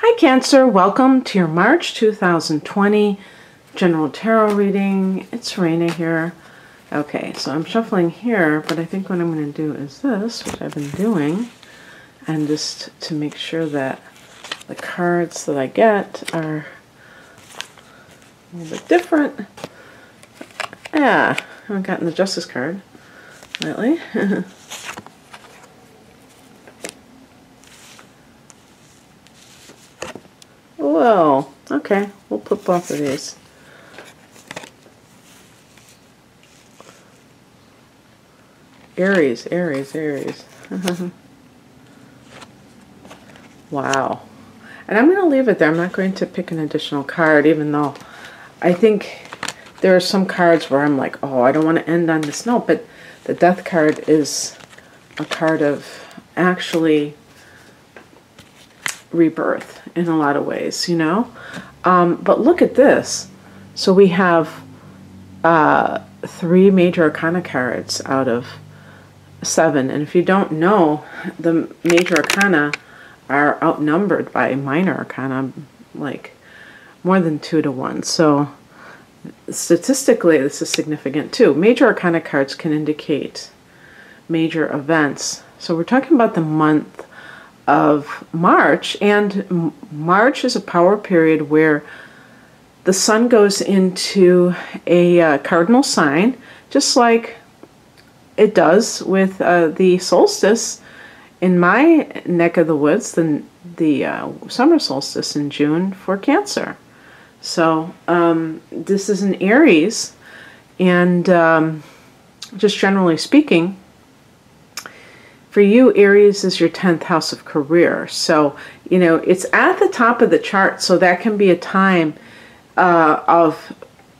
Hi Cancer, welcome to your March 2020 General Tarot reading. It's Readin here. Okay, so I'm shuffling here, but I think what I'm going to do is this, which I've been doing, and just to make sure that the cards that I get are a little bit different. Yeah, I haven't gotten the Justice card lately. Whoa, okay, we'll put both of these. Aries, Aries, Aries. Wow. And I'm going to leave it there. I'm not going to pick an additional card, even though I think there are some cards where I'm like, oh, I don't want to end on this note. But the Death card is a card of actually rebirth in a lot of ways, you know. But look at this. So we have 3 major arcana cards out of 7, and if you don't know, the major arcana are outnumbered by minor arcana, like more than 2 to 1. So statistically, this is significant too. Major arcana cards can indicate major events. So we're talking about the month of March, and March is a power period where the sun goes into a cardinal sign, just like it does with the solstice in my neck of the woods, the summer solstice in June for Cancer. So this is an Aries, and just generally speaking, for you, Aries is your 10th house of career. So, you know, it's at the top of the chart, so that can be a time of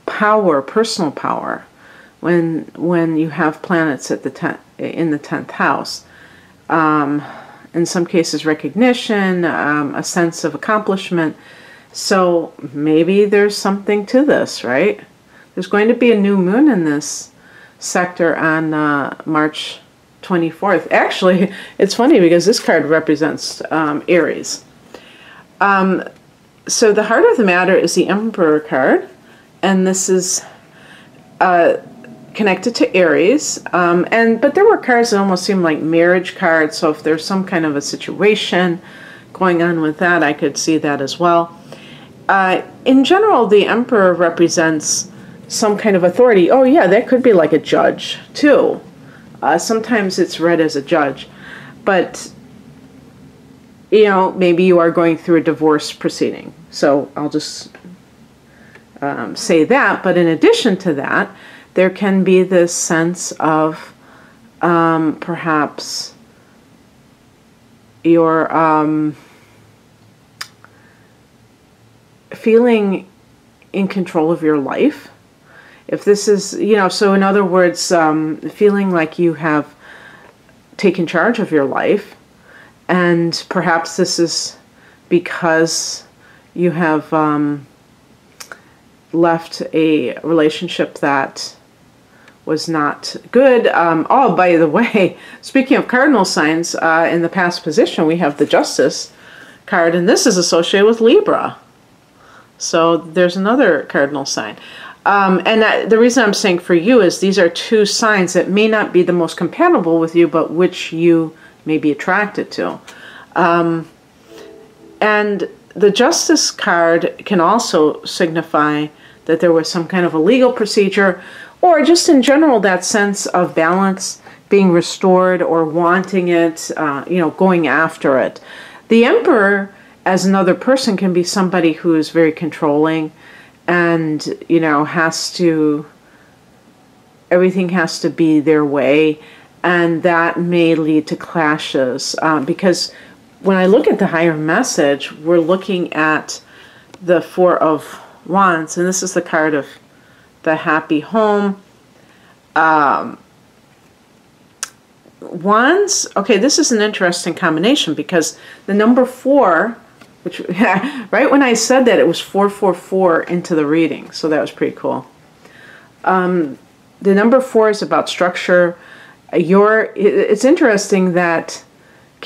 power, personal power, when you have planets at in the 10th house. In some cases, recognition, a sense of accomplishment. So maybe there's something to this, right? There's going to be a new moon in this sector on March 24th. Actually, it's funny because this card represents Aries. So the heart of the matter is the Emperor card, and this is connected to Aries. But there were cards that almost seemed like marriage cards, so if there's some kind of a situation going on with that, I could see that as well. In general, the Emperor represents some kind of authority. Oh yeah, that could be like a judge too. Sometimes it's read as a judge, but you know, maybe you are going through a divorce proceeding. So I'll just say that. But in addition to that, there can be this sense of perhaps your feeling in control of your life. If this is, you know, so in other words, feeling like you have taken charge of your life, and perhaps this is because you have left a relationship that was not good. Oh, by the way, speaking of cardinal signs, in the past position, we have the Justice card, and this is associated with Libra. So there's another cardinal sign. The reason I'm saying for you is these are 2 signs that may not be the most compatible with you, but which you may be attracted to. And the Justice card can also signify that there was some kind of a legal procedure, or just in general that sense of balance being restored or wanting it, you know, going after it. The Emperor, as another person, can be somebody who is very controlling, and, you know, everything has to be their way, and that may lead to clashes. Because when I look at the higher message, we're looking at the 4 of Wands, and this is the card of the happy home. Wands, okay, this is an interesting combination because the number 4, which, right when I said that, it was 444 into the reading, so that was pretty cool. The number 4 is about structure. It's interesting that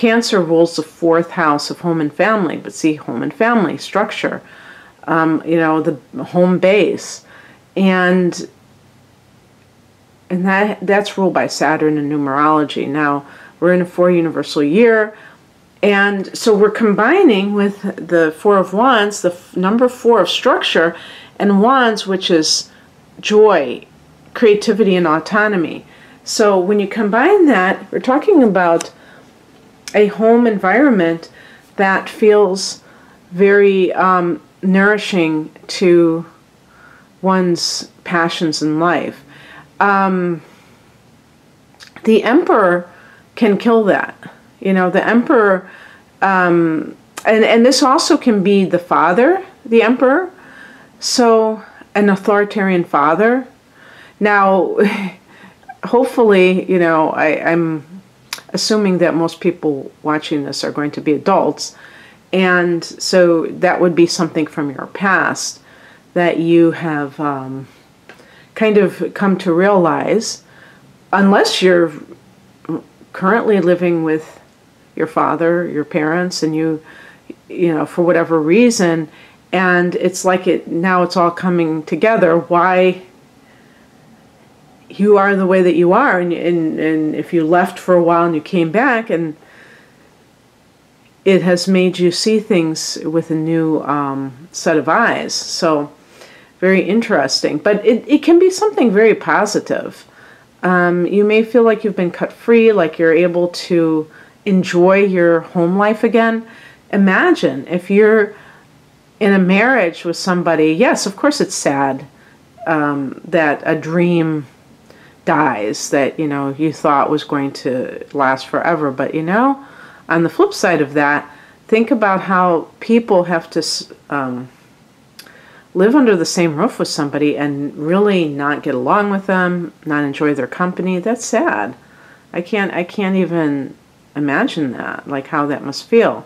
Cancer rules the 4th house of home and family, but see, home and family, structure, you know, the home base. And that's ruled by Saturn in numerology. Now, we're in a 4 universal year, and so we're combining with the 4 of Wands, the number 4 of structure, and Wands, which is joy, creativity, and autonomy. So when you combine that, we're talking about a home environment that feels very nourishing to one's passions in life. The Emperor can kill that. You know, the Emperor, and this also can be the father, the Emperor, so an authoritarian father. Now, hopefully, you know, I'm assuming that most people watching this are going to be adults, and so that would be something from your past that you have kind of come to realize, unless you're currently living with your father, your parents, and you know, for whatever reason, and it's like now it's all coming together, why you are the way that you are, and if you left for a while and you came back, and it has made you see things with a new set of eyes. So very interesting, but it can be something very positive. You may feel like you've been cut free, like you're able to enjoy your home life again. Imagine if you're in a marriage with somebody. Yes, of course it's sad that a dream dies that, you know, you thought was going to last forever. But, you know, on the flip side of that, think about how people have to live under the same roof with somebody and really not get along with them, not enjoy their company. That's sad. I can't even imagine that, like how that must feel.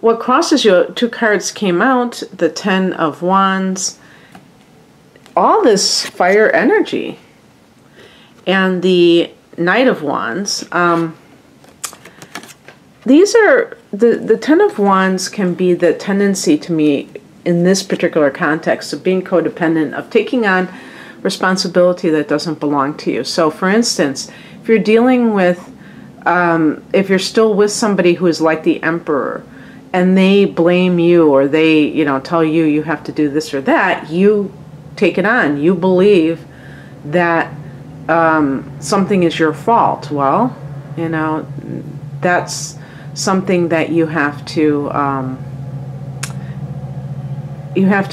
What crosses you, 2 cards came out, the 10 of Wands, all this fire energy, and the Knight of Wands. These are, the 10 of Wands can be the tendency to me in this particular context of being codependent, of taking on responsibility that doesn't belong to you. So for instance, if you're dealing with, if you're still with somebody who is like the Emperor, and they blame you, or they, you know, tell you you have to do this or that, you take it on. You believe that something is your fault. Well, you know, that's something that you have to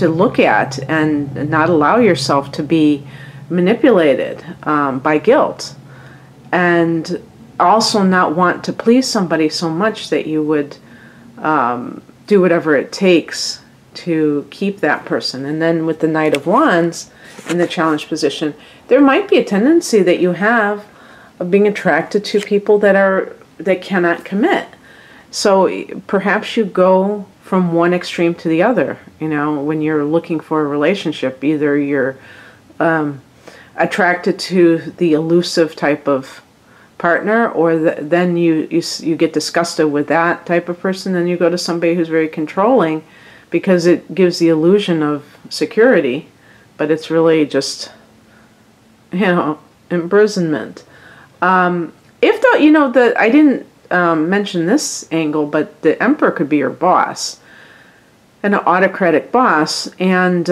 look at and not allow yourself to be manipulated by guilt, and also not want to please somebody so much that you would do whatever it takes to keep that person. And then with the Knight of Wands in the challenge position, there might be a tendency that you have of being attracted to people that cannot commit. So perhaps you go from one extreme to the other. You know, when you're looking for a relationship, either you're attracted to the elusive type of partner, or then you get disgusted with that type of person, and you go to somebody who's very controlling, because it gives the illusion of security, but it's really just, you know, imprisonment. If the, you know, I didn't mention this angle, but the Emperor could be your boss, an autocratic boss, and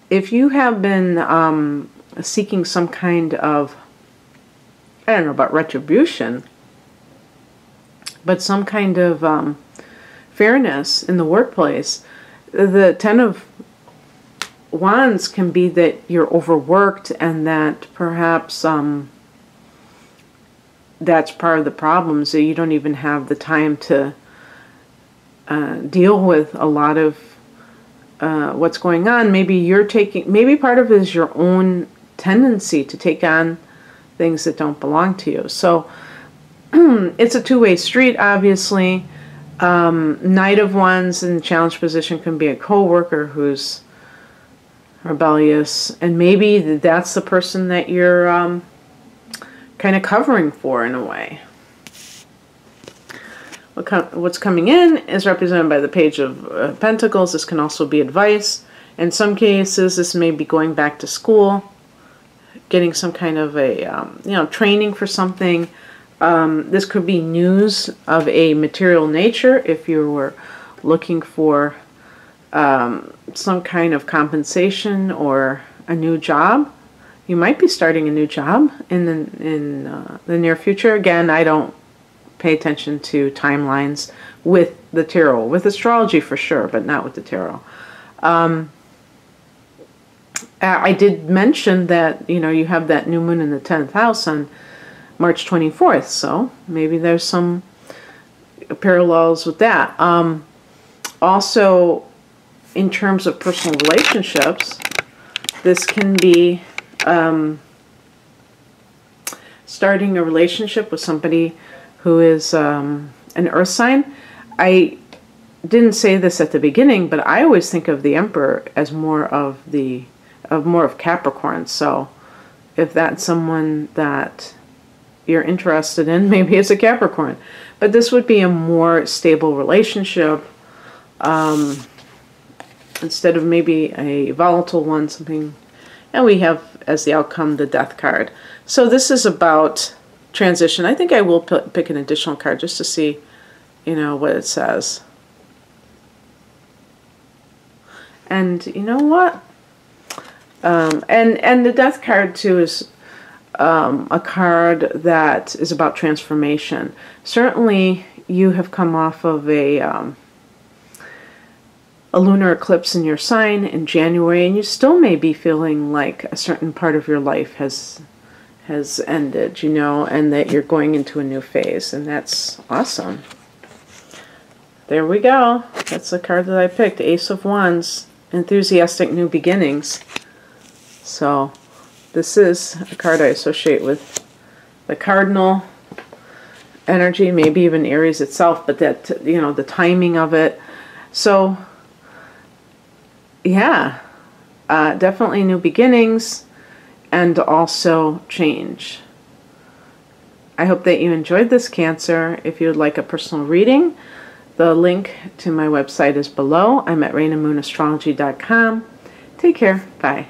if you have been seeking some kind of, I don't know about retribution, but some kind of fairness in the workplace, the 10 of Wands can be that you're overworked, and that perhaps that's part of the problem, so you don't even have the time to deal with a lot of what's going on. Maybe part of it is your own tendency to take on things that don't belong to you. So it's a two-way street, obviously. Knight of Wands in challenge position can be a co-worker who's rebellious, and maybe that's the person that you're kind of covering for in a way. What's coming in is represented by the Page of Pentacles. This can also be advice. In some cases, this may be going back to school, getting some kind of a training for something. This could be news of a material nature if you were looking for some kind of compensation or a new job. You might be starting a new job in the near future. Again, I don't pay attention to timelines with the tarot. With astrology for sure, but not with the tarot. I did mention that, you have that new moon in the 10th house on March 24th, so maybe there's some parallels with that. Also, in terms of personal relationships, this can be starting a relationship with somebody who is an earth sign. I didn't say this at the beginning, but I always think of the Emperor as more of Capricorn. So if that's someone that you're interested in, maybe it's a Capricorn. But this would be a more stable relationship instead of maybe a volatile one, something. And we have as the outcome the Death card. So this is about transition. I think I will pick an additional card just to see, what it says. And you know what? And the Death card too is a card that is about transformation. Certainly, you have come off of a lunar eclipse in your sign in January, and you still may be feeling like a certain part of your life has ended, and that you're going into a new phase, and that's awesome. There we go. That's the card that I picked, Ace of Wands, enthusiastic new beginnings. So this is a card I associate with the cardinal energy, maybe even Aries itself, but that, the timing of it. So yeah, definitely new beginnings and also change. I hope that you enjoyed this, Cancer. If you would like a personal reading, the link to my website is below. I'm at ReadinMoonAstrology.com. Take care. Bye.